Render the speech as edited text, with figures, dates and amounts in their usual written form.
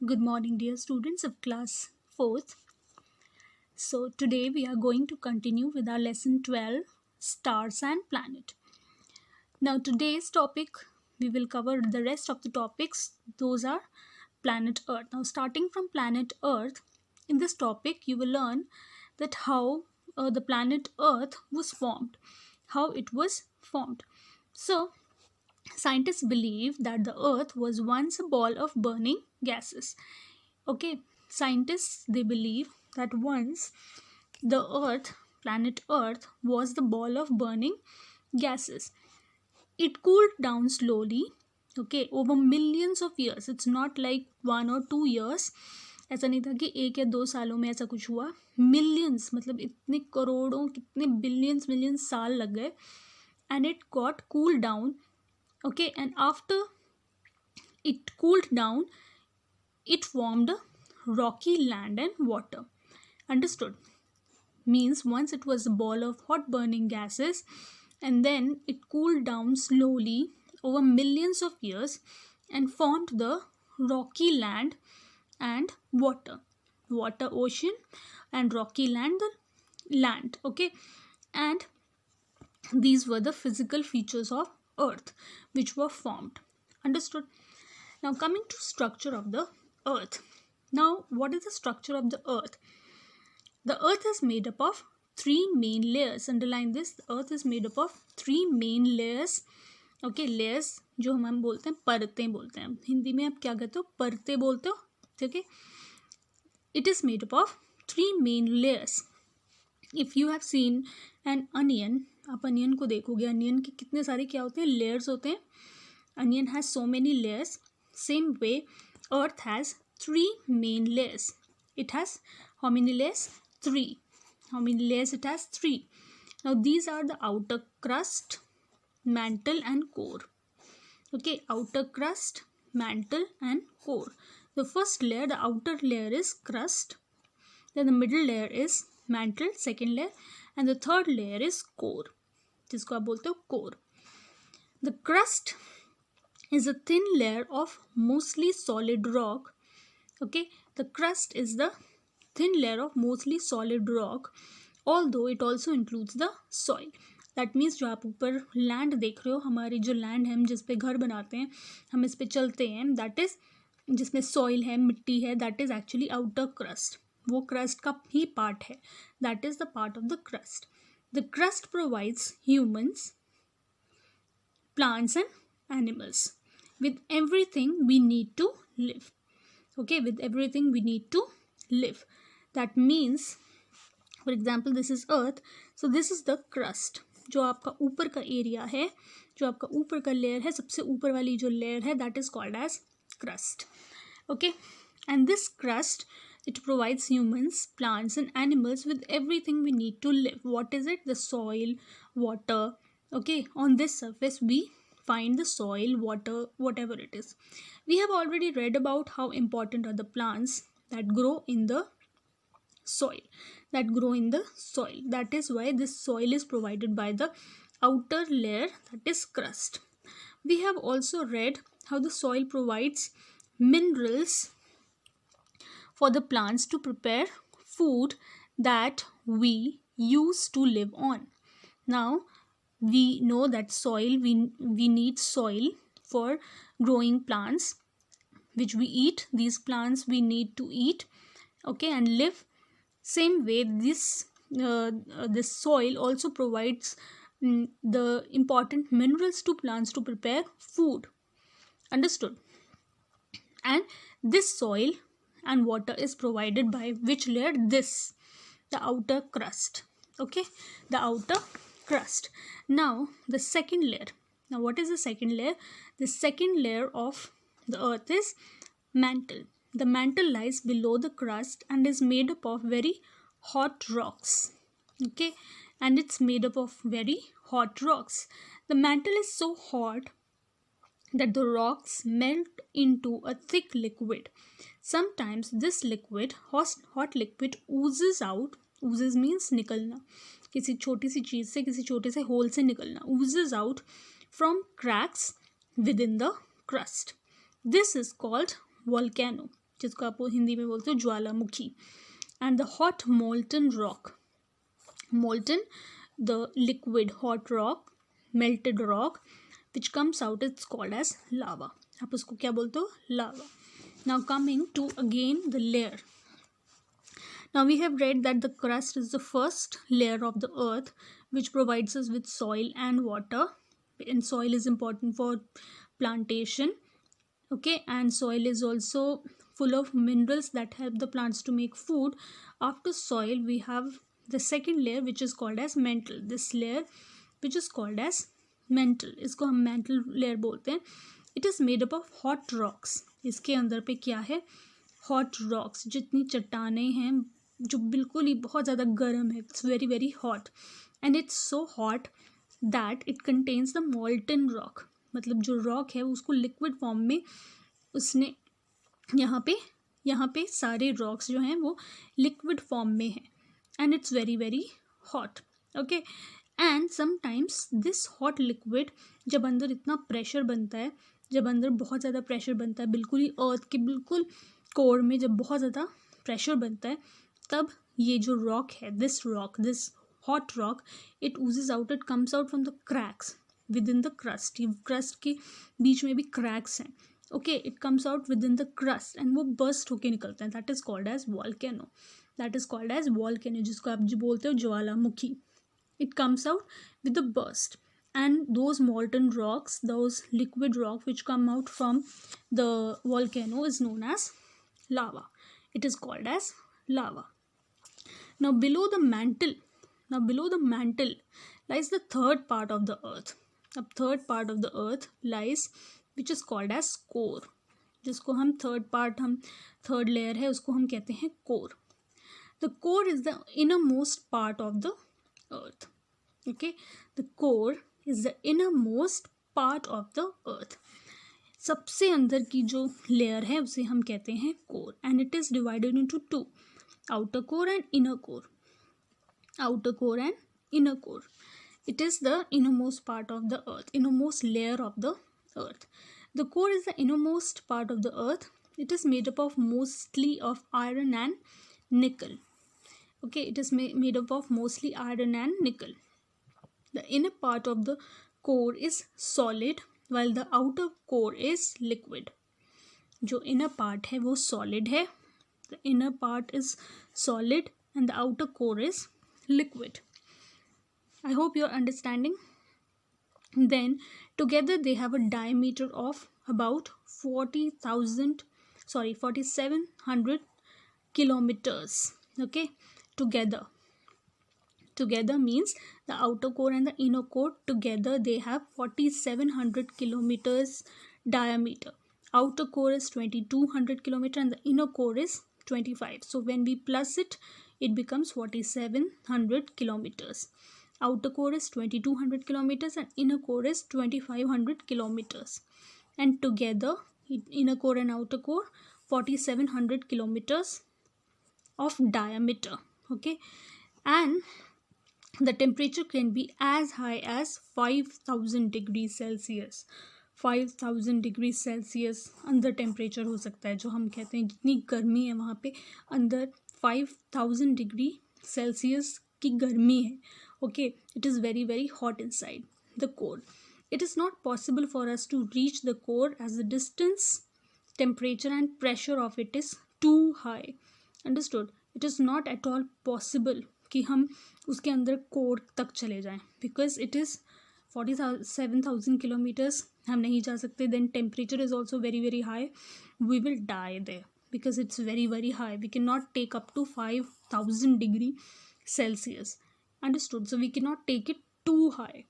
Good morning, dear students of class 4th. So, today we are going to continue with our lesson 12 Stars and Planet. Now, today's topic we will cover the rest of the topics, those are planet Earth. Now, starting from planet Earth, in this topic you will learn that how the planet Earth was formed, how it was formed. So, scientists believe that the Earth was once a ball of burning gases. Okay, scientists they believe that once the Earth, planet Earth, was the ball of burning gases. It cooled down slowly, okay, over millions of years. It's not like 1 or 2 years. ऐसा नहीं था कि 1 या 2 सालों में ऐसा कुछ हुआ. मिलियंस मतलब इतने करोड़ों कितने बिलियंस साल लग गए. And it got cooled down. Okay, and after it cooled down, it formed a rocky land and water. Understood? Means once it was a ball of hot burning gases and then it cooled down slowly over millions of years and formed the rocky land and water. Water, ocean, and rocky land, the land. Okay, and these were the physical features of Earth which were formed. Understood? Now, coming to structure of the Earth. Now, what is the structure of the Earth? The Earth is made up of three main layers. Underline this. The Earth is made up of three main layers. Okay, layers जो हम बोलते हैं परतें बोलते हैं. हिंदी में आप क्या कहते हो? परतें बोलते हो. ठीक है. It is made up of three main layers. If you have seen an onion, आप अनियन को देखोगे. अनियन के कितने सारे क्या होते हैं? लेयर्स होते हैं. Onion has so many layers. Same way, Earth has three main layers. It has how many layers? 3. How many layers it has? 3. Now these are the outer crust, mantle and core. Okay, outer crust, mantle and core. The first layer, the outer layer is crust. Then the middle layer is mantle, second layer, and the third layer is core. जिसको आप बोलते हो core. The crust is a thin layer of mostly solid rock. Okay, the crust is the thin layer of mostly solid rock, although it also includes the soil. That means जो आप ऊपर land देख रहे हो, हमारी जो land है हम जिस पे घर बनाते हैं, हम इस पे चलते हैं, दैट इज जिसमें सॉइल है, मिट्टी है, that is actually outer crust. वो क्रस्ट का ही पार्ट है. That is the part of the crust. The crust provides humans, plants and animals with everything we need to live. Okay, with everything we need to live. That means, for example, this is earth, so this is the crust. जो आपका ऊपर का area है, जो आपका ऊपर का layer है, सबसे ऊपर वाली जो लेयर है, that is called as crust. Okay, and this crust, it provides humans, plants and animals with everything we need to live. What is it? The soil, water. Okay, on this surface we find the soil, water, whatever it is. We have already read about how important are the plants that grow in the soil. That is why this soil is provided by the outer layer, that is crust. We have also read how the soil provides minerals for the plants to prepare food that we use to live on. Now, we know that soil, we need soil for growing plants which we eat. These plants we need to eat, okay, and live. Same way, this soil also provides the important minerals to plants to prepare food. Understood? And this soil and water is provided by which layer? This, the outer crust. Okay, the outer crust. Now the second layer. Now what is the second layer? The second layer of the earth is mantle. The mantle lies below the crust and is made up of very hot rocks. Okay, and it's made up of very hot rocks. The mantle is so hot that the rocks melt into a thick liquid. Sometimes this liquid, hot liquid, oozes out. Oozes means निकलना, किसी छोटी सी चीज़ से, किसी छोटे से whole से निकलना. Oozes out from cracks within the crust. This is called volcano. जिसको आप हिंदी में बोलते हो ज्वालामुखी, and the hot molten rock, molten the liquid hot rock, melted rock which comes out, it's called as lava. आप उसको क्या बोलते हो? Lava. Now coming to again the layer. Now we have read that the crust is the first layer of the earth which provides us with soil and water, and soil is important for plantation. Okay, and soil is also full of minerals that help the plants to make food. After soil we have the second layer which is called as mantle. This layer which is called as mantle, इसको हम mantle layer बोलते हैं. It is made up of hot rocks. इसके अंदर पे क्या है? Hot rocks. जितनी चट्टानें हैं जो बिल्कुल ही बहुत ज़्यादा गर्म है, it's very very hot, and it's so hot that it contains the molten rock. मतलब जो rock है उसको liquid form में उसने यहाँ पे सारे rocks जो हैं वो liquid form में हैं, and it's very very hot. Okay, and sometimes this hot liquid जब अंदर इतना प्रेशर बनता है, जब अंदर बहुत ज़्यादा प्रेशर बनता है, बिल्कुल ही अर्थ के बिल्कुल कोर में जब बहुत ज़्यादा प्रेशर बनता है, तब ये जो रॉक है, this hot rock, it oozes out, it comes out from the cracks within the crust. ये crust के बीच में भी cracks हैं. Okay, it comes out within the crust and वो burst होके निकलता है. That is called as volcano. That is called as volcano, जिसको आप जो बोलते हो ज्वालामुखी. It comes out with a burst, and those molten rocks, those liquid rock which come out from the volcano is known as lava. It is called as lava. Now below the mantle lies the third part of the earth. अब third part of the earth lies which is called as core, जिसको हम third layer है उसको हम कहते हैं core. The core is the innermost part of the earth. Okay, the core is the innermost part of the earth. सबसे अंदर की जो layer है उसे हम कहते हैं core, and it is divided into two, outer core and inner core. Outer core and inner core. It is the innermost part of the earth, innermost layer of the earth. The core is the innermost part of the earth. It is made up of mostly of iron and nickel. Okay, it is made up of mostly iron and nickel. The inner part of the core is solid while the outer core is liquid. जो inner part है वो solid है. The inner part is solid and the outer core is liquid. I hope you are understanding. Then together they have a diameter of about 4700 kilometers. Okay, together means the outer core and the inner core together they have 4700 kilometers diameter. Outer core is 2200 kilometer and the inner core is 25. So when we plus it becomes 4700 kilometers. Outer core is 2200 kilometers and inner core is 2500 kilometers, and together inner core and outer core 4700 kilometers of diameter. Okay, and the temperature can be as high as 5000 degrees Celsius. 5000 degrees Celsius अंदर temperature हो सकता है, जो हम कहते हैं जितनी गर्मी है वहाँ पे अंदर 5000 डिग्री सेल्सियस की गर्मी है. Okay, it is very very hot inside the core. It is not possible for us to reach the core as the distance, temperature and pressure of it is too high. Understood? It is not at all possible कि हम उसके अंदर core तक चले जाएं, because it is 47,000 kilometers. हम नहीं जा सकते. Then temperature is also very very high. We will die there because it's very very high. We cannot take up to 5000 degree Celsius. Understood? So we cannot take it too high.